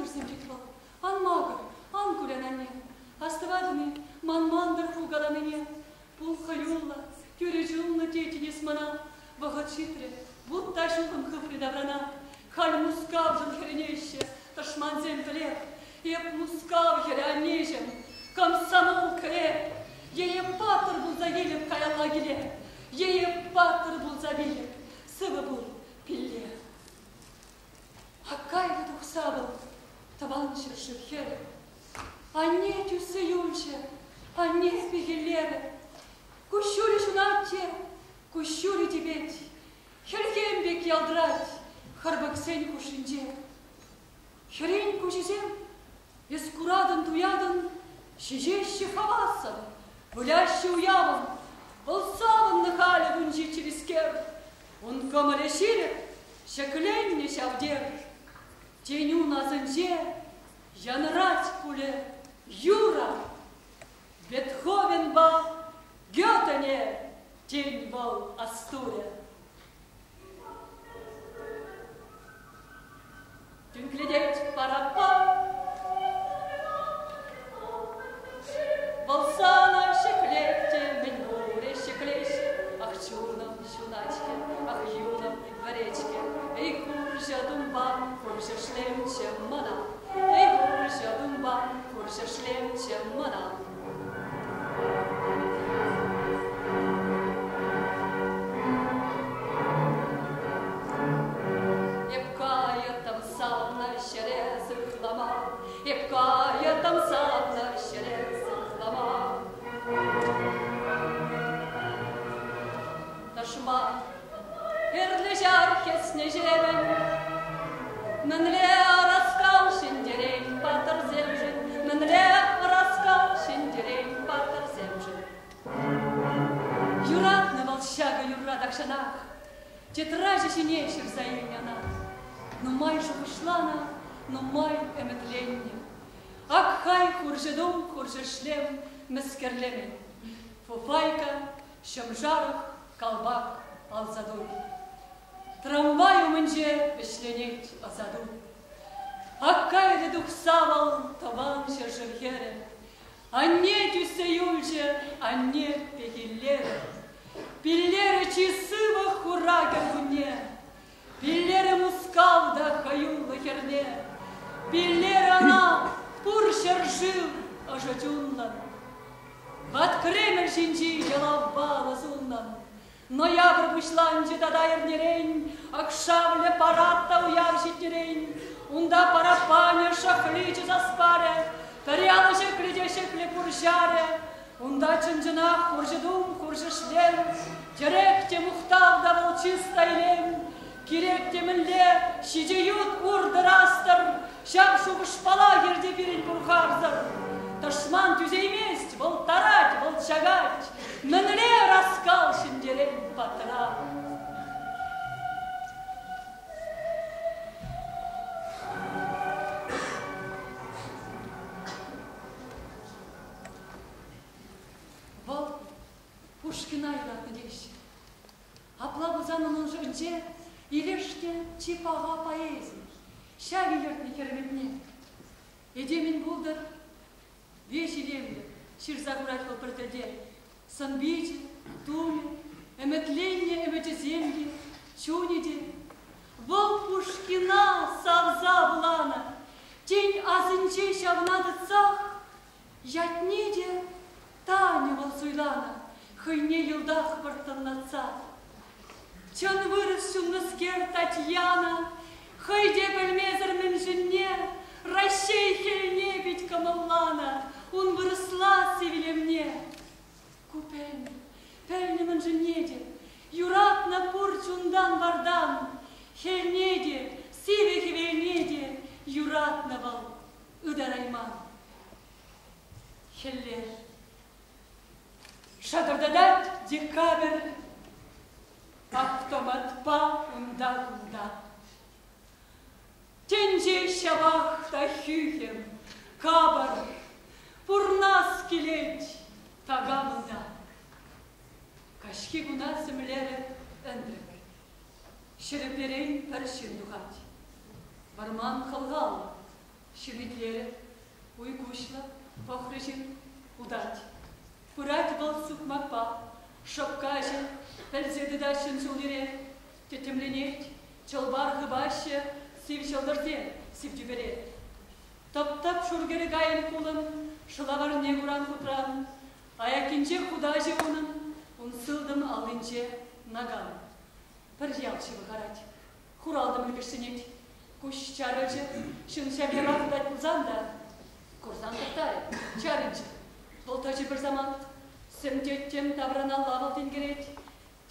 көрсем жетіп ал. Анмағыр, ан көрен әне. Астывадыны, ман-мандыр хугаламене. Бұл хайулла, көрежулла тетінес мана. Вағат шитре, будта шулым хыфры даврана. Халь мускав жын херенеще, ташман земплер. Еп мускав херенежем, комсомол креп. Еп патыр бұл завелеп каяла келе. Еп патыр бұл завелеп, сывы бұл пилле. Аккайды тұқса бұл, табаншы шырхері. Анне тюсы юльше, анне пегелері. Кущури шунатте, кущури дебеть. Херхембек ялдрать, харбаксень кушинже. Херень кушизем, ескурадын туядын, шижещи хавасын, гулящи уявын, волсавын нахали вунжи черескер. Он камалеширек, шекленне шавдер. Теню на зенже, янрать куле, Юра. Бетховен был, Гётене, тень был Астуре. Тюн глядеть парапа, волсана шеклете, меньбуре шеклещ, ах чурном щуначке, ах юном дворечке, эй куржа думбан, куржа шлем, чем мана, эй куржа думбан, куржа шлем, чем мана. Епкая там савна щерез хлама, епкая там савна щерез хлама. Ташма эрлежар хеснежевен, менле раскал шиндерень патер земжен, менле раскал шиндерень патер земжен. Юрат на волшага юра дакшанах, тетражи синейших заимняна. Но май же вышлана, но май эметленне. Ак хай хуржедум, хуржешлем, мескерлемен. Фуфайка, шамжарах, калбак, алзадуй. Трамваю мэнже вешленеть азадуй. Ак кайде дух савал, таван шержевьере. А не тюсеюльже, а не пегиллере. Пиллере чисыва хурагер гуне. Пиллере мускалда хаюла херне. Пиллере она пуршер жил ожатюнна. Ват кремер шинчи ялавбала зунна. Ноябрь вышланче тадайр нерень, акшавле паратта уявщит нерень. Унда парапаня шахличи заспаре, таряла шеклите шекле пуршаре. Унда чынжынах хуржедум хуржешлем, теректе мухтавда волчиста илем. Киректе мінле шижеют урдырастыр, шапшу бышпала ерде бірін бұрхарзыр. Ташман түзеймест, бұл тарать, бұл чагать, мінле раскал шиндерен патыра. Бұл Пушкина илатны дейші. Аплабузанының жөнже илеште типаға поэзия, шәгілерді керметне. Едемін бұлдыр, вешелемді, ширзагурать бұл бірдеде. Санбиде, туме, эметленне, эметеземге, чунеде. Бұл Пушкина савза бұлана, тень азынче шавнады цах, ятнеде Таня бұл суйлана, хыйне елдах бұртыннаца. Чан выросшун наскер Татьяна, хайде бельмезер мен женне, Ращей хельне бить камаллана, он выросла севелемне. Купельни, пельни мен женеде, юрат на пурчундан вардан, хельнеде, сиве хевельнеде, юрат на вал, ударайман. Хеллер. Шадырдадат декабрь, автоматпа унда-унда. Тенже шабахта хюхем, кабар, пурнас келеть тагамында. Кашки гуна сімлері өндрік, шіріперейн пәршін дұғат. Барман қылғал, Ширитлері, уйгушла, похрыжин, удать. Пырать был сукмакпа, шопкажин, пельзеды дашин жулере, тетемленеть, чалбар хыбаще, сив чалдырден, сив дюбере. Топ-топ шургері гайын кулын, шылавар негуран хутран, аякинче худажы унын, унсылдым алынче наган. Бір ялчы выгарать, хуралдым үлгішсінет, куш чарыжы, шын шәбе бақыдать бұлзанда, курсан тұқтары, чарынчы. Болтажы бір заман, сімтеттен табрана лавыл тенгерет,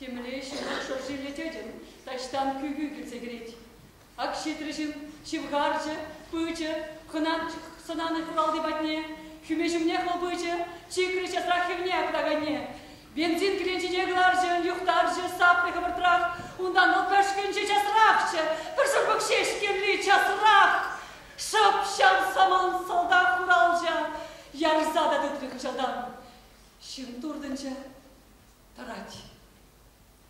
теміле шылық шоржелетеден, таштан күйгі келсе керет. Ак шетріжін, шивғаржы, пүйчі, қынан сынаны құралды батне, хүмежімне қыл пүйчі, чикрыча страхивне ақтағанне. Бензин кіренчене ғыларжы, люқтаржы, сапны қыбыртырақ, ундан ол пәшкенче часырақшы, бір жүрбік шешкенлі часырақ. Шап-шап саман салда құралжы, ярзада дұтрық жылдан. Шын тұрдынчы тарать.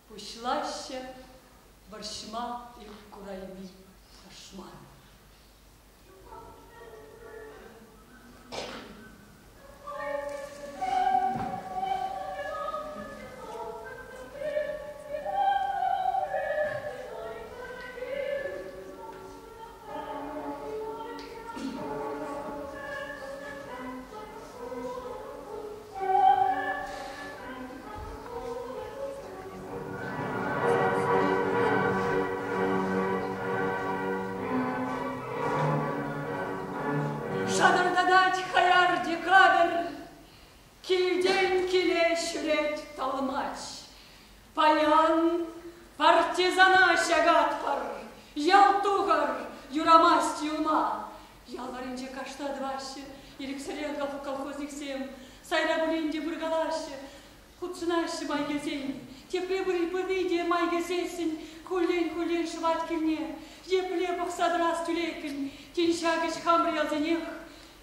Пушлаще баршма и курайми ашман.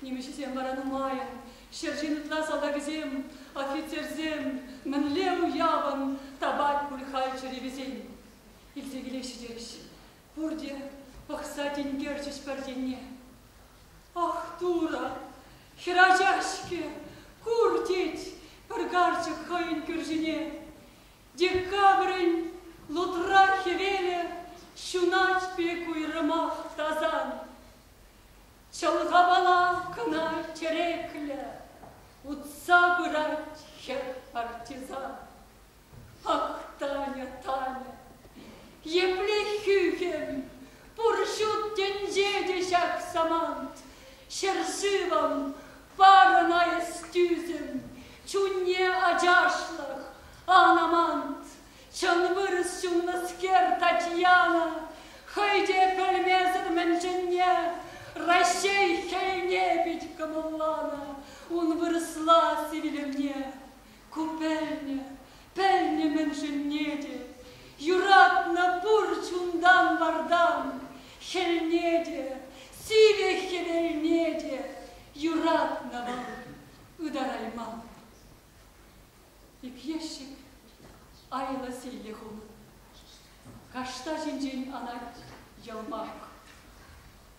Немешесем барану маян, шержинытла салдагызем, офицерзем, мінлеу яван, табать кульхай черевезем. Илзегелеші жеріші, бұрде пақса тенгерчіш пәрденне. Ах, дура, хиражашке, куртеть, пыргарчық хайын күржіне. Декабрын лутра хевеле, шунать пеку и рымах тазан. Чалғабала кына тереклі, ұтса бұрат хер партизан. Ах, Таня, Таня, епле хюхем, пұршут тенжеде жак самант, шершивам парная стюзем, чунне ажашлық анамант, чанвырыс чуннаскер Татьяна, хайде пельмезір менженне, Рощей хейне бить камаллана, он выросла сивилемне, купельня, пельня менженеде, юратна пурчундан вардан, хельнеде, сиве хевельнеде, юратна вам, ударайман. И пьещик айла сейлеху, кашта жинжин анать ялмак.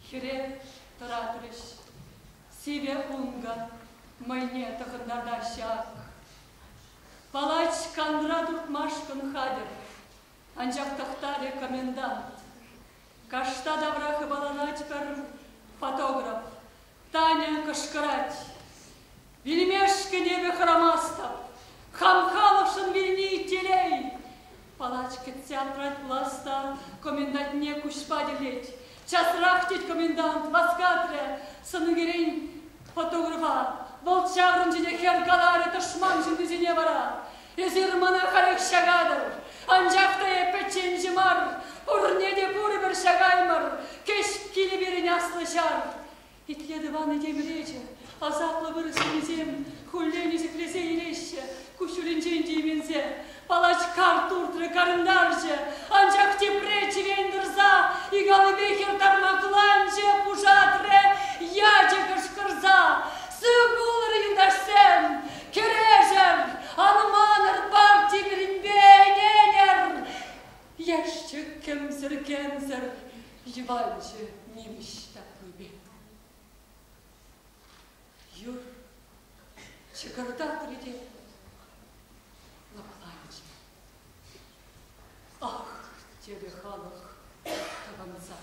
Хире таратырыш, сиве унга, майне тахындарда шак. Палач кандра туртмашкын хадер, анжақ тахтаре комендант. Кашта даврахы баланать пер фотограф, Таня кашкарать. Вельмешка небе храмастав, хамхаловшын вильни телей. Палач кетсям трать пласта, комендант не кушпаделеть. Час рахтить комендант, васкатре, саныгерень фотографа, волчаврын жіне хергалары ташман жіндізіне бара. Езірманы харек шагадыр, анжақтайы пәтчен жымар, ұрнеде пұры бір шагаймар, кеш келі берін аслы шар. Итледі ваны деміречі, азаплы бір сенезем, хуллені зіклесе елеші, күшілінжен деймензе. Палач картуртры карындаржы, анжақ тепречі вендірза, и голыбехер тармакланжы, пужатры, яджы кышкырза. Сығылыр юндашсен, кережер, аныманыр бар темірінбененер. Яшчы кемзір, евальжы неміш таплыбе. Чекарда приде. Лапланче. Ах, тебе халах, таванца.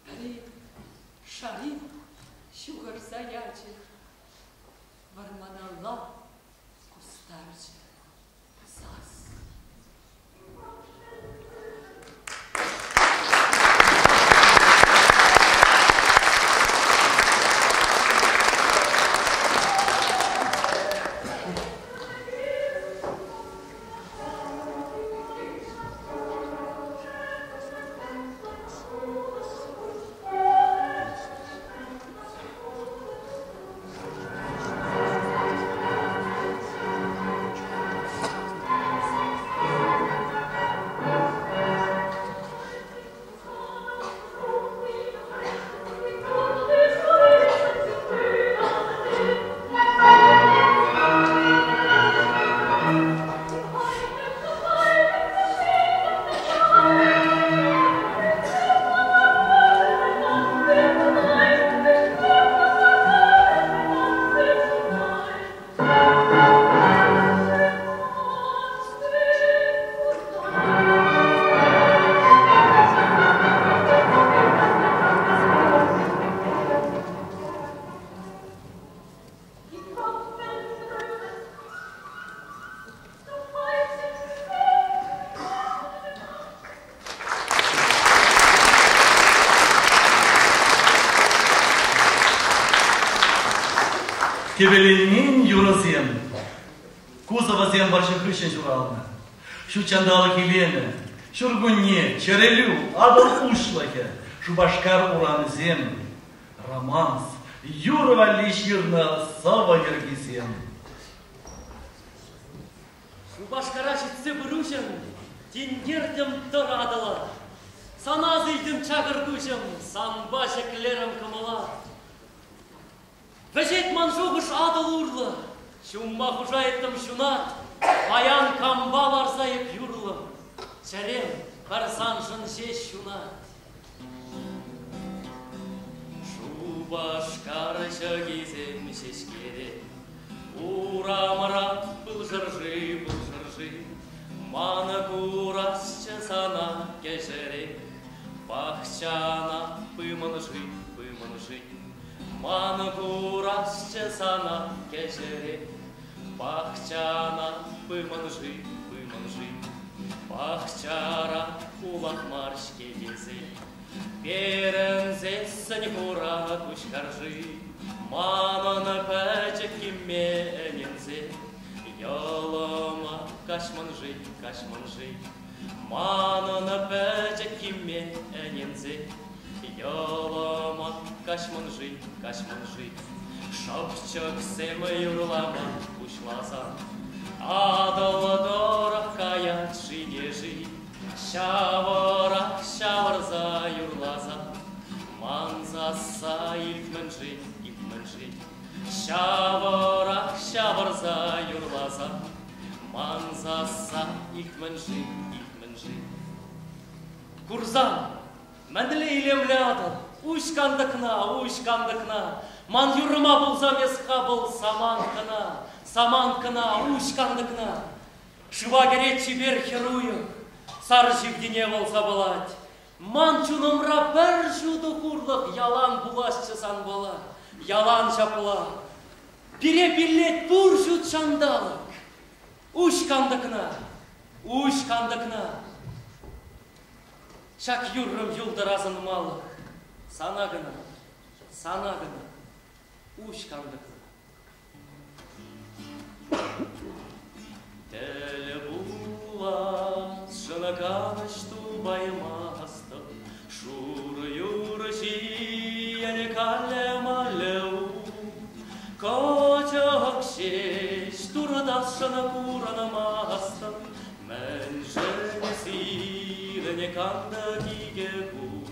Пари, шари, шугар заяче. Варманалла, кустарче. Сас. Кебеленин юрасем, кузовазем баршын крышын журалына. Шу чандалы келені, шургунне, черелю, адал ушлаке, шу башкар ураны зем, романс, юрова лиширна сава ергизем. Шу башкара житсе бұрушым, тенгердім тұр адыла, саназыйдым чағырдушым, самба шеклерім кымыла. Вежет манжуғыш адыл урлы, шумма хужайттым шунат, баян камба барзайып юрлым, чәрем барсан жын жеш шунат. Шу башкар жагизем шешкере, урамыра бұл жыржы, маны курасчы сана кешере, бақчана пымынжы, маны курасчы сана кешере, бақчана пымынжы, бақчара кулак марш кедезе, перензесін кура күшкаржы, мананы пәчік кеменензе, ялыма кашманжы, мананы пәчік кеменензе, ялыма кашманжы, шапчык семы юрлама кушласа, адылы дорық каят жинежи, шаварза юрласа, манзаса илкмінжи, шаварза юрласа, манзаса илкмінжи. Курзан, мәнілі илемлі адыл, ушкандықна, ман юрыма бұлзам есқа бұл саманқына, ушкандықна. Шыва керет чебер херуйық, сары жевдене болса болад. Ман чунымра бір жуды құрлық, ялан бұлашчы сан бола, ялан жапыла. Бире билет бұр жуд шандалық, ушкандықна. Шак юрым юлдаразын малық, санағына, ушкандықна. Теле булас, жынаканышту баймастым, шуры-юры жияне калем-алеу, кочақ шеш турдас жына куранамастым, мен жіне сиріне канды кигегу.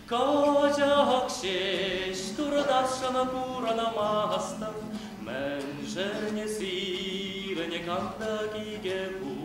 Кочақ шеш турдас жына куранамастым, мен жіне сиріне канды кигегу.